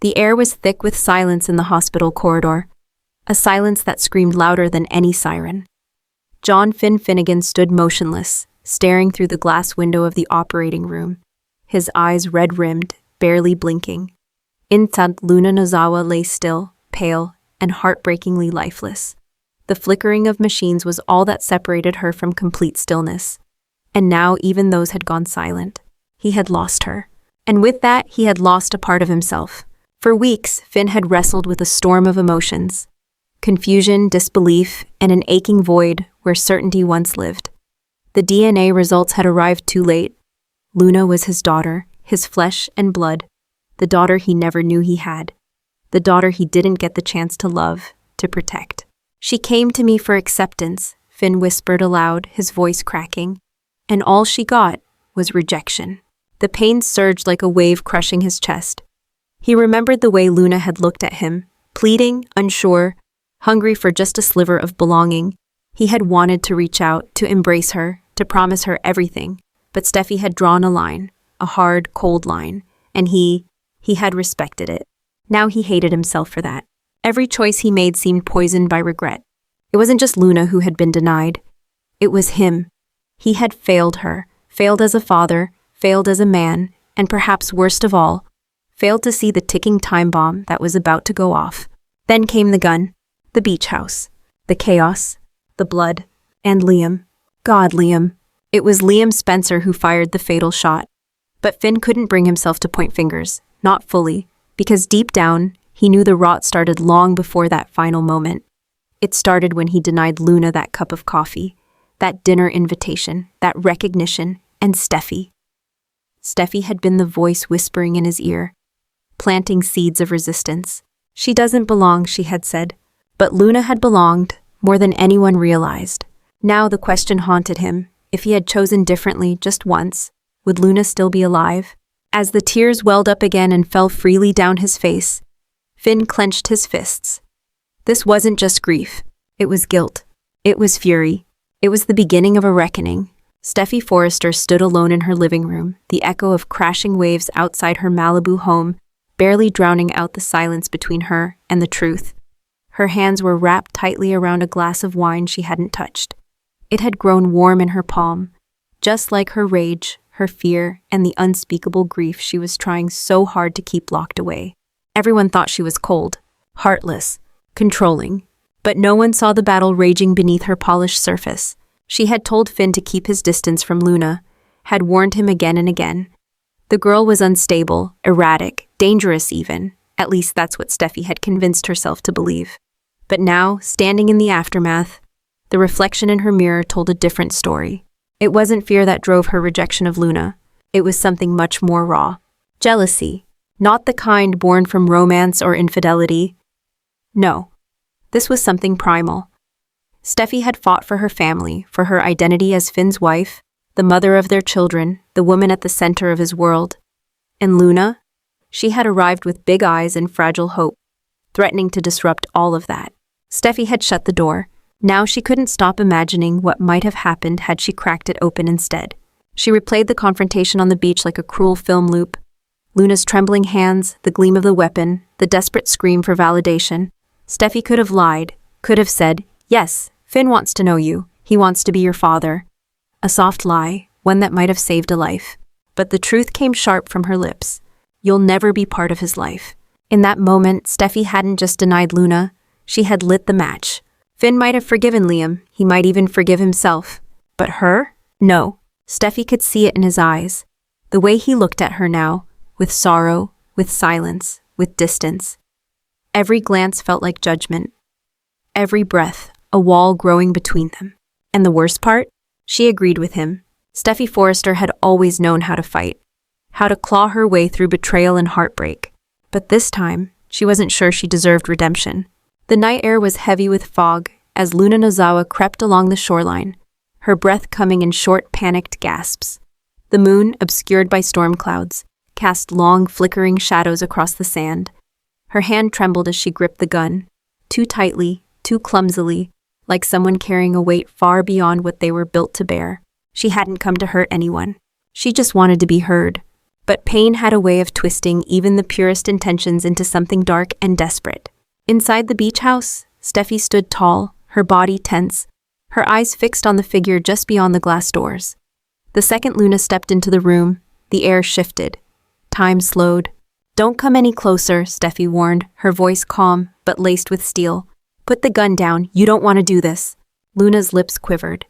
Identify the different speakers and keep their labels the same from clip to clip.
Speaker 1: The air was thick with silence in the hospital corridor, a silence that screamed louder than any siren. John Finn Finnegan stood motionless, staring through the glass window of the operating room, his eyes red-rimmed, barely blinking. Inside, Luna Nozawa lay still, pale, and heartbreakingly lifeless. The flickering of machines was all that separated her from complete stillness. And now even those had gone silent. He had lost her. And with that, he had lost a part of himself. For weeks, Finn had wrestled with a storm of emotions. Confusion, disbelief, and an aching void where certainty once lived. The DNA results had arrived too late. Luna was his daughter, his flesh and blood, the daughter he never knew he had, the daughter he didn't get the chance to love, to protect. She came to me for acceptance, Finn whispered aloud, his voice cracking, and all she got was rejection. The pain surged like a wave crushing his chest. He remembered the way Luna had looked at him, pleading, unsure, hungry for just a sliver of belonging. He had wanted to reach out, to embrace her, to promise her everything, but Steffy had drawn a line, a hard, cold line, and he had respected it. Now he hated himself for that. Every choice he made seemed poisoned by regret. It wasn't just Luna who had been denied. It was him. He had failed her, failed as a father, failed as a man, and perhaps worst of all, failed to see the ticking time bomb that was about to go off. Then came the gun, the beach house, the chaos, the blood, and Liam. God, Liam. It was Liam Spencer who fired the fatal shot. But Finn couldn't bring himself to point fingers, not fully, because deep down, he knew the rot started long before that final moment. It started when he denied Luna that cup of coffee, that dinner invitation, that recognition, and Steffy. Steffy had been the voice whispering in his ear, planting seeds of resistance. She doesn't belong, she had said. But Luna had belonged, more than anyone realized. Now the question haunted him. If he had chosen differently just once, would Luna still be alive? As the tears welled up again and fell freely down his face, Finn clenched his fists. This wasn't just grief. It was guilt. It was fury. It was the beginning of a reckoning. Steffy Forrester stood alone in her living room, the echo of crashing waves outside her Malibu home, barely drowning out the silence between her and the truth. Her hands were wrapped tightly around a glass of wine she hadn't touched. It had grown warm in her palm, just like her rage, her fear, and the unspeakable grief she was trying so hard to keep locked away. Everyone thought she was cold, heartless, controlling, but no one saw the battle raging beneath her polished surface. She had told Finn to keep his distance from Luna, had warned him again and again. The girl was unstable, erratic, dangerous even. At least that's what Steffy had convinced herself to believe. But now, standing in the aftermath, the reflection in her mirror told a different story. It wasn't fear that drove her rejection of Luna. It was something much more raw. Jealousy. Not the kind born from romance or infidelity. No. This was something primal. Steffy had fought for her family, for her identity as Finn's wife, the mother of their children, the woman at the center of his world. And Luna? She had arrived with big eyes and fragile hope, threatening to disrupt all of that. Steffy had shut the door. Now she couldn't stop imagining what might have happened had she cracked it open instead. She replayed the confrontation on the beach like a cruel film loop. Luna's trembling hands, the gleam of the weapon, the desperate scream for validation. Steffy could have lied, could have said, "Yes, Finn wants to know you. He wants to be your father." A soft lie, one that might have saved a life. But the truth came sharp from her lips. "You'll never be part of his life." In that moment, Steffy hadn't just denied Luna, she had lit the match. Finn might have forgiven Liam, he might even forgive himself. But her? No. Steffy could see it in his eyes. The way he looked at her now, with sorrow, with silence, with distance. Every glance felt like judgment. Every breath, a wall growing between them. And the worst part? She agreed with him. Steffy Forrester had always known how to fight, how to claw her way through betrayal and heartbreak. But this time, she wasn't sure she deserved redemption. The night air was heavy with fog as Luna Nozawa crept along the shoreline, her breath coming in short, panicked gasps. The moon, obscured by storm clouds, cast long, flickering shadows across the sand. Her hand trembled as she gripped the gun, too tightly, too clumsily, like someone carrying a weight far beyond what they were built to bear. She hadn't come to hurt anyone. She just wanted to be heard. But pain had a way of twisting even the purest intentions into something dark and desperate. Inside the beach house, Steffi stood tall, her body tense, her eyes fixed on the figure just beyond the glass doors. The second Luna stepped into the room, the air shifted. Time slowed. "Don't come any closer," Steffi warned, her voice calm but laced with steel. "Put the gun down, you don't want to do this." Luna's lips quivered.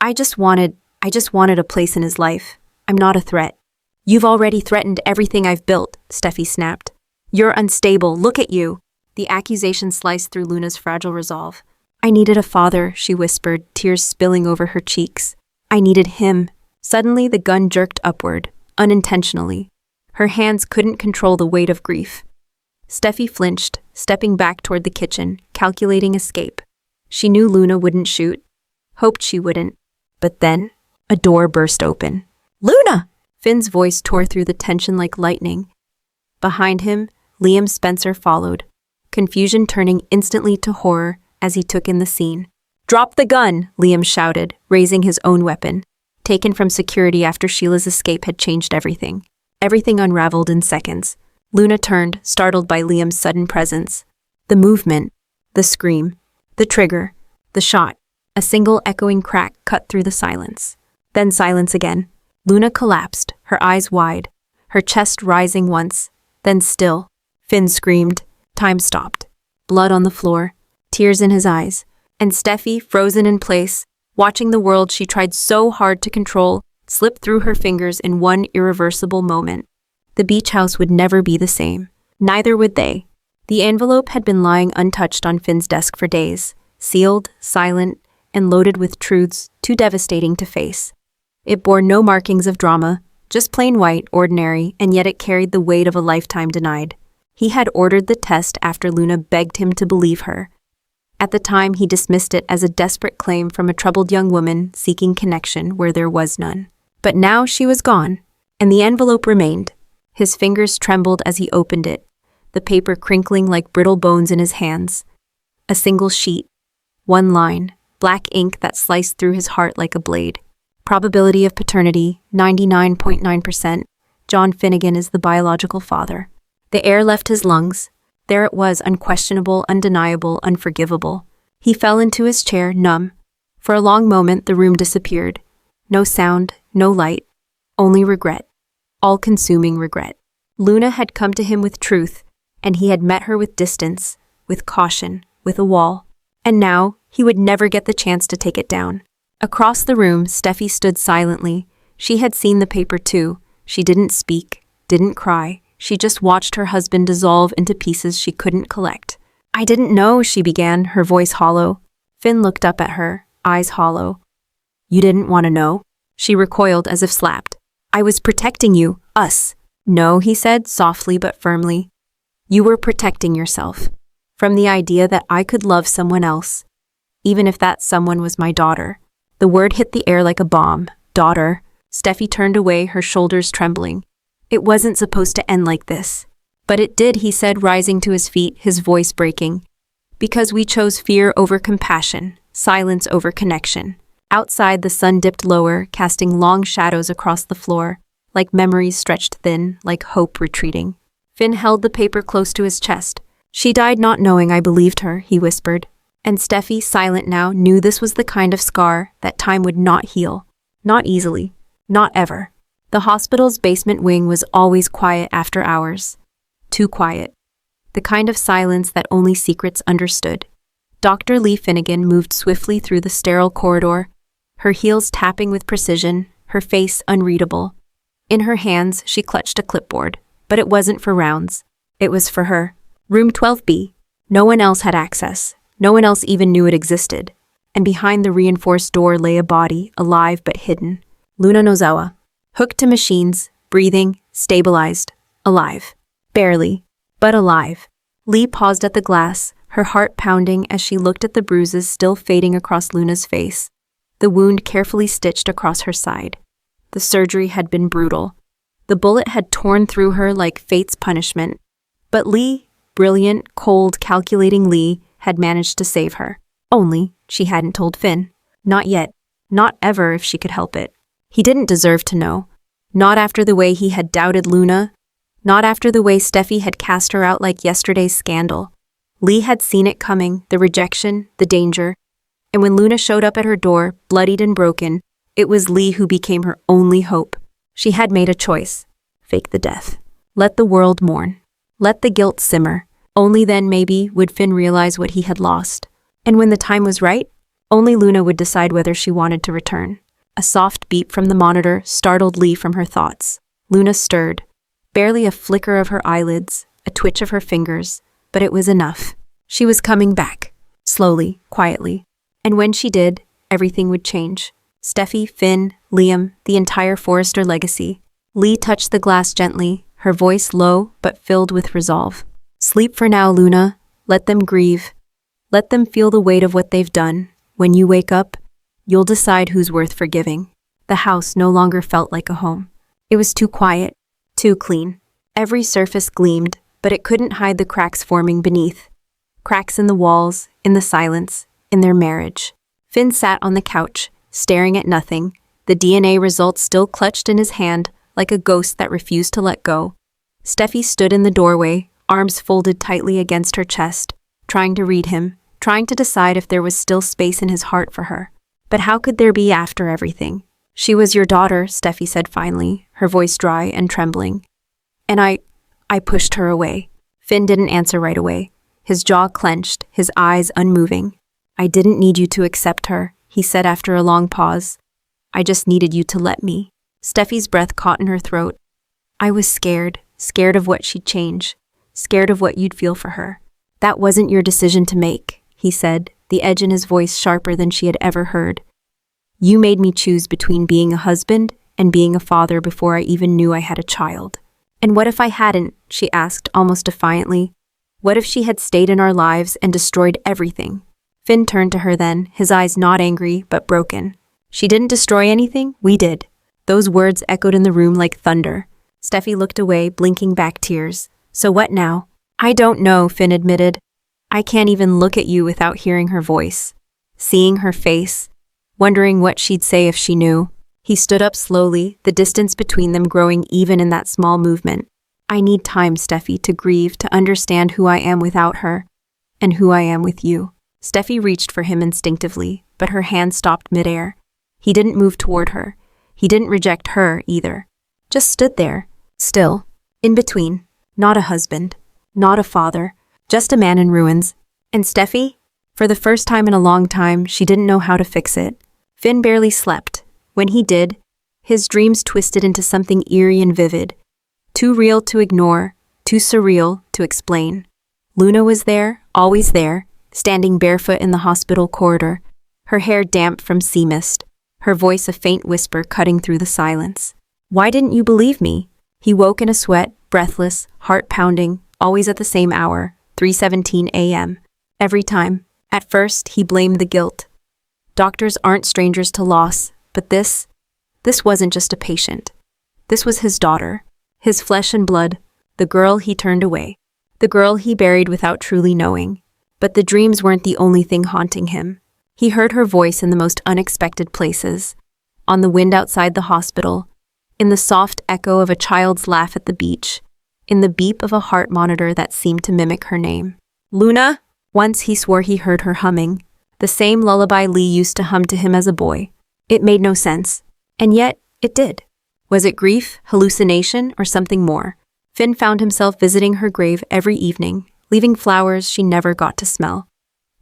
Speaker 1: I just wanted a place in his life. I'm not a threat." "You've already threatened everything I've built," Steffi snapped. "You're unstable, look at you." The accusation sliced through Luna's fragile resolve. "I needed a father," she whispered, tears spilling over her cheeks. "I needed him." Suddenly the gun jerked upward, unintentionally. Her hands couldn't control the weight of grief. Steffi flinched, stepping back toward the kitchen, calculating escape. She knew Luna wouldn't shoot, hoped she wouldn't. But then, a door burst open. "Luna!" Finn's voice tore through the tension like lightning. Behind him, Liam Spencer followed, confusion turning instantly to horror as he took in the scene. "Drop the gun!" Liam shouted, raising his own weapon, taken from security after Sheila's escape had changed everything. Everything unraveled in seconds. Luna turned, startled by Liam's sudden presence. The movement, the scream, the trigger, the shot. A single echoing crack cut through the silence. Then silence again. Luna collapsed, her eyes wide, her chest rising once, then still. Finn screamed. Time stopped. Blood on the floor, tears in his eyes, and Steffi, frozen in place, watching the world she tried so hard to control, slip through her fingers in one irreversible moment. The beach house would never be the same. Neither would they. The envelope had been lying untouched on Finn's desk for days, sealed, silent, and loaded with truths too devastating to face. It bore no markings of drama, just plain white, ordinary, and yet it carried the weight of a lifetime denied. He had ordered the test after Luna begged him to believe her. At the time, he dismissed it as a desperate claim from a troubled young woman seeking connection where there was none. But now she was gone, and the envelope remained. His fingers trembled as he opened it, the paper crinkling like brittle bones in his hands. A single sheet, one line, black ink that sliced through his heart like a blade. Probability of paternity, 99.9%. John Finnegan is the biological father. The air left his lungs. There it was, unquestionable, undeniable, unforgivable. He fell into his chair, numb. For a long moment, the room disappeared. No sound, no light, only regret. All-consuming regret. Luna had come to him with truth, and he had met her with distance, with caution, with a wall. And now, he would never get the chance to take it down. Across the room, Steffi stood silently. She had seen the paper too. She didn't speak, didn't cry. She just watched her husband dissolve into pieces she couldn't collect. "I didn't know," she began, her voice hollow. Finn looked up at her, eyes hollow. "You didn't want to know?" She recoiled as if slapped. "I was protecting you, us." "No," he said, softly but firmly. "You were protecting yourself. From the idea that I could love someone else. Even if that someone was my daughter." The word hit the air like a bomb. Daughter. Steffi turned away, her shoulders trembling. "It wasn't supposed to end like this." "But it did," he said, rising to his feet, his voice breaking. "Because we chose fear over compassion, silence over connection." Outside, the sun dipped lower, casting long shadows across the floor, like memories stretched thin, like hope retreating. Finn held the paper close to his chest. "She died not knowing I believed her," he whispered. And Steffi, silent now, knew this was the kind of scar that time would not heal. Not easily. Not ever. The hospital's basement wing was always quiet after hours. Too quiet. The kind of silence that only secrets understood. Dr. Lee Finnegan moved swiftly through the sterile corridor, her heels tapping with precision, her face unreadable. In her hands, she clutched a clipboard, but it wasn't for rounds. It was for her. Room 12B. No one else had access. No one else even knew it existed. And behind the reinforced door lay a body, alive but hidden. Luna Nozawa. Hooked to machines, breathing, stabilized, alive. Barely, but alive. Lee paused at the glass, her heart pounding as she looked at the bruises still fading across Luna's face, the wound carefully stitched across her side. The surgery had been brutal. The bullet had torn through her like fate's punishment. But Lee, brilliant, cold, calculating Lee, had managed to save her. Only, she hadn't told Finn. Not yet. Not ever if she could help it. He didn't deserve to know. Not after the way he had doubted Luna. Not after the way Steffi had cast her out like yesterday's scandal. Lee had seen it coming, the rejection, the danger. And when Luna showed up at her door, bloodied and broken, it was Lee who became her only hope. She had made a choice. Fake the death. Let the world mourn. Let the guilt simmer. Only then, maybe, would Finn realize what he had lost. And when the time was right, only Luna would decide whether she wanted to return. A soft beep from the monitor startled Lee from her thoughts. Luna stirred. Barely a flicker of her eyelids, a twitch of her fingers, but it was enough. She was coming back. Slowly, quietly. And when she did, everything would change. Steffi, Finn, Liam, the entire Forrester legacy. Lee touched the glass gently, her voice low but filled with resolve. Sleep for now, Luna. Let them grieve. Let them feel the weight of what they've done. When you wake up, you'll decide who's worth forgiving. The house no longer felt like a home. It was too quiet, too clean. Every surface gleamed, but it couldn't hide the cracks forming beneath. Cracks in the walls, in the silence, in their marriage. Finn sat on the couch, staring at nothing, the DNA results still clutched in his hand like a ghost that refused to let go. Steffi stood in the doorway, arms folded tightly against her chest, trying to read him, trying to decide if there was still space in his heart for her. But how could there be after everything? She was your daughter, Steffi said finally, her voice dry and trembling. And I pushed her away. Finn didn't answer right away. His jaw clenched, his eyes unmoving. I didn't need you to accept her, he said after a long pause. I just needed you to let me. Steffi's breath caught in her throat. I was scared of what she'd change, scared of what you'd feel for her. That wasn't your decision to make, he said, the edge in his voice sharper than she had ever heard. You made me choose between being a husband and being a father before I even knew I had a child. And what if I hadn't, she asked almost defiantly. What if she had stayed in our lives and destroyed everything? Finn turned to her then, his eyes not angry but broken. She didn't destroy anything, we did. Those words echoed in the room like thunder. Steffi looked away, blinking back tears. So what now? I don't know, Finn admitted. I can't even look at you without hearing her voice, seeing her face, wondering what she'd say if she knew. He stood up slowly, the distance between them growing even in that small movement. I need time, Steffi, to grieve, to understand who I am without her, and who I am with you. Steffi reached for him instinctively, but her hand stopped midair. He didn't move toward her. He didn't reject her, either. Just stood there, still, in between. Not a husband, not a father, just a man in ruins. And Steffi? For the first time in a long time, she didn't know how to fix it. Finn barely slept. When he did, his dreams twisted into something eerie and vivid. Too real to ignore, too surreal to explain. Luna was there, always there, standing barefoot in the hospital corridor, her hair damp from sea mist, her voice a faint whisper cutting through the silence. Why didn't you believe me? He woke in a sweat, breathless, heart pounding, always at the same hour, 3:17 a.m. Every time. At first, he blamed the guilt. Doctors aren't strangers to loss, but this wasn't just a patient. This was his daughter, his flesh and blood, the girl he turned away, the girl he buried without truly knowing. But the dreams weren't the only thing haunting him. He heard her voice in the most unexpected places, on the wind outside the hospital, in the soft echo of a child's laugh at the beach, in the beep of a heart monitor that seemed to mimic her name. Luna? Once he swore he heard her humming, the same lullaby Lee used to hum to him as a boy. It made no sense, and yet it did. Was it grief, hallucination, or something more? Finn found himself visiting her grave every evening, leaving flowers she never got to smell,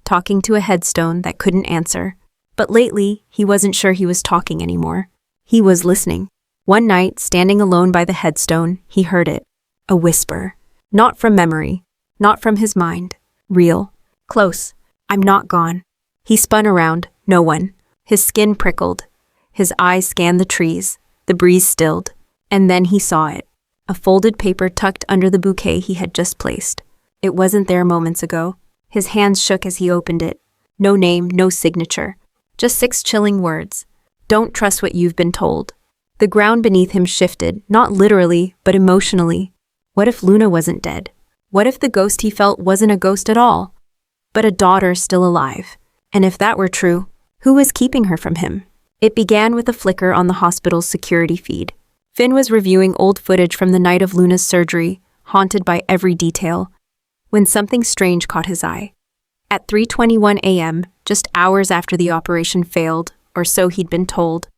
Speaker 1: talking to a headstone that couldn't answer. But lately, he wasn't sure he was talking anymore. He was listening. One night, standing alone by the headstone, he heard it. A whisper. Not from memory. Not from his mind. Real. Close. I'm not gone. He spun around. No one. His skin prickled. His eyes scanned the trees. The breeze stilled. And then he saw it. A folded paper tucked under the bouquet he had just placed. It wasn't there moments ago. His hands shook as he opened it. No name, no signature. Just 6 chilling words. Don't trust what you've been told. The ground beneath him shifted, not literally, but emotionally. What if Luna wasn't dead? What if the ghost he felt wasn't a ghost at all, but a daughter still alive? And if that were true, who was keeping her from him? It began with a flicker on the hospital's security feed. Finn was reviewing old footage from the night of Luna's surgery, haunted by every detail, when something strange caught his eye. At 3:21 a.m., just hours after the operation failed, or so he'd been told,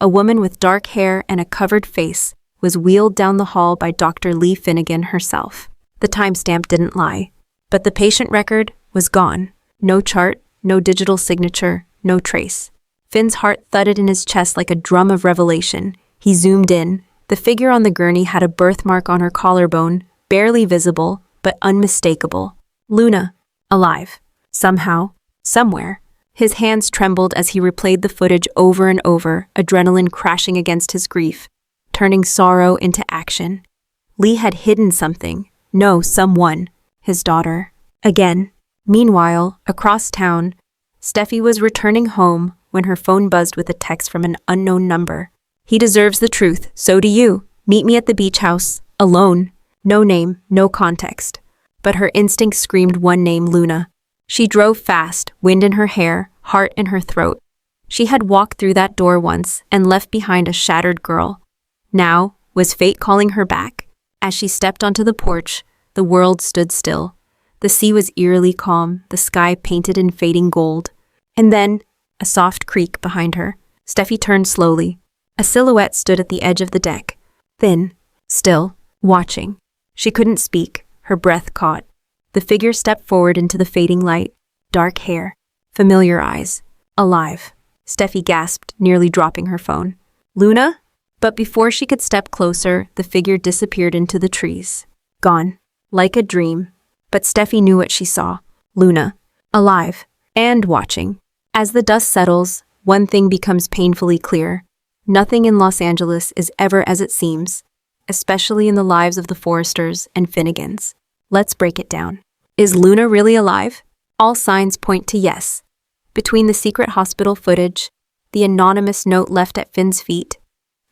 Speaker 1: a woman with dark hair and a covered face was wheeled down the hall by Dr. Lee Finnegan herself. The timestamp didn't lie, but the patient record was gone. No chart, no digital signature, no trace. Finn's heart thudded in his chest like a drum of revelation. He zoomed in. The figure on the gurney had a birthmark on her collarbone, barely visible, but unmistakable. Luna, alive. Somehow, somewhere. His hands trembled as he replayed the footage over and over, adrenaline crashing against his grief, turning sorrow into action. Lee had hidden something. No, someone. His daughter. Again. Meanwhile, across town, Steffy was returning home when her phone buzzed with a text from an unknown number. He deserves the truth, so do you. Meet me at the beach house, alone. No name, no context. But her instinct screamed one name, Luna. She drove fast, wind in her hair, heart in her throat. She had walked through that door once and left behind a shattered girl. Now, was fate calling her back? As she stepped onto the porch, the world stood still. The sea was eerily calm, the sky painted in fading gold. And then, a soft creak behind her. Steffy turned slowly. A silhouette stood at the edge of the deck, thin, still, watching. She couldn't speak, her breath caught. The figure stepped forward into the fading light, dark hair, familiar eyes, alive. Steffy gasped, nearly dropping her phone. Luna? But before she could step closer, the figure disappeared into the trees. Gone. Like a dream. But Steffy knew what she saw. Luna. Alive. And watching. As the dust settles, one thing becomes painfully clear. Nothing in Los Angeles is ever as it seems, especially in the lives of the Forresters and Finnegans. Let's break it down. Is Luna really alive? All signs point to yes. Between the secret hospital footage, the anonymous note left at Finn's feet,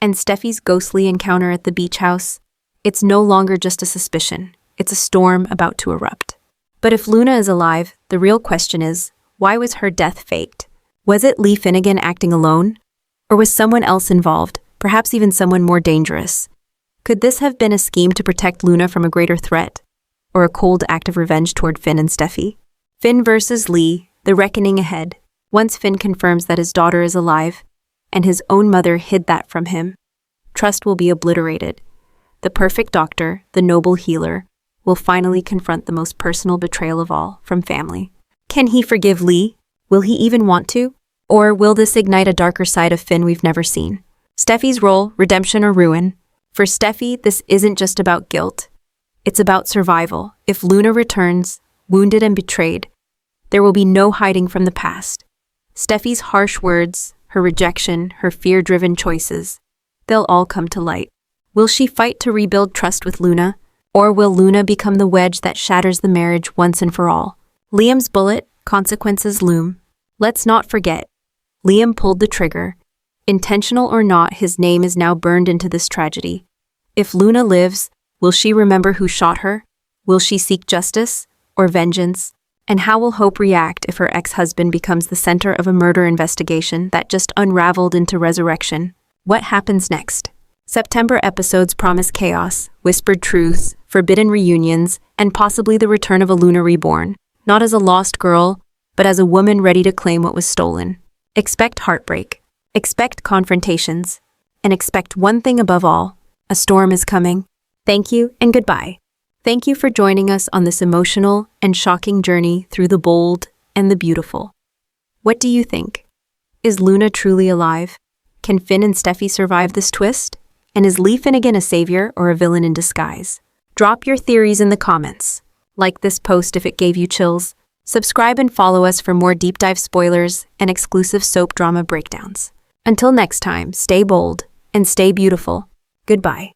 Speaker 1: and Steffy's ghostly encounter at the beach house, it's no longer just a suspicion. It's a storm about to erupt. But if Luna is alive, the real question is, why was her death faked? Was it Lee Finnegan acting alone? Or was someone else involved, perhaps even someone more dangerous? Could this have been a scheme to protect Luna from a greater threat? Or a cold act of revenge toward Finn and Steffy? Finn versus Lee, the reckoning ahead. Once Finn confirms that his daughter is alive, and his own mother hid that from him, trust will be obliterated. The perfect doctor, the noble healer, will finally confront the most personal betrayal of all, from family. Can he forgive Lee? Will he even want to? Or will this ignite a darker side of Finn we've never seen? Steffy's role, redemption or ruin. For Steffy, this isn't just about guilt. It's about survival. If Luna returns, wounded and betrayed, there will be no hiding from the past. Steffy's harsh words, her rejection, her fear-driven choices, they'll all come to light. Will she fight to rebuild trust with Luna? Or will Luna become the wedge that shatters the marriage once and for all? Liam's bullet, consequences loom. Let's not forget, Liam pulled the trigger. Intentional or not, his name is now burned into this tragedy. If Luna lives, will she remember who shot her? Will she seek justice or vengeance? And how will Hope react if her ex-husband becomes the center of a murder investigation that just unraveled into resurrection? What happens next? September episodes promise chaos, whispered truths, forbidden reunions, and possibly the return of a Luna reborn, not as a lost girl, but as a woman ready to claim what was stolen. Expect heartbreak, expect confrontations, and expect one thing above all: a storm is coming. Thank you and goodbye. Thank you for joining us on this emotional and shocking journey through the bold and the beautiful. What do you think? Is Luna truly alive? Can Finn and Steffy survive this twist? And is Lee Finnegan a savior or a villain in disguise? Drop your theories in the comments. Like this post if it gave you chills. Subscribe and follow us for more deep dive spoilers and exclusive soap drama breakdowns. Until next time, stay bold and stay beautiful. Goodbye.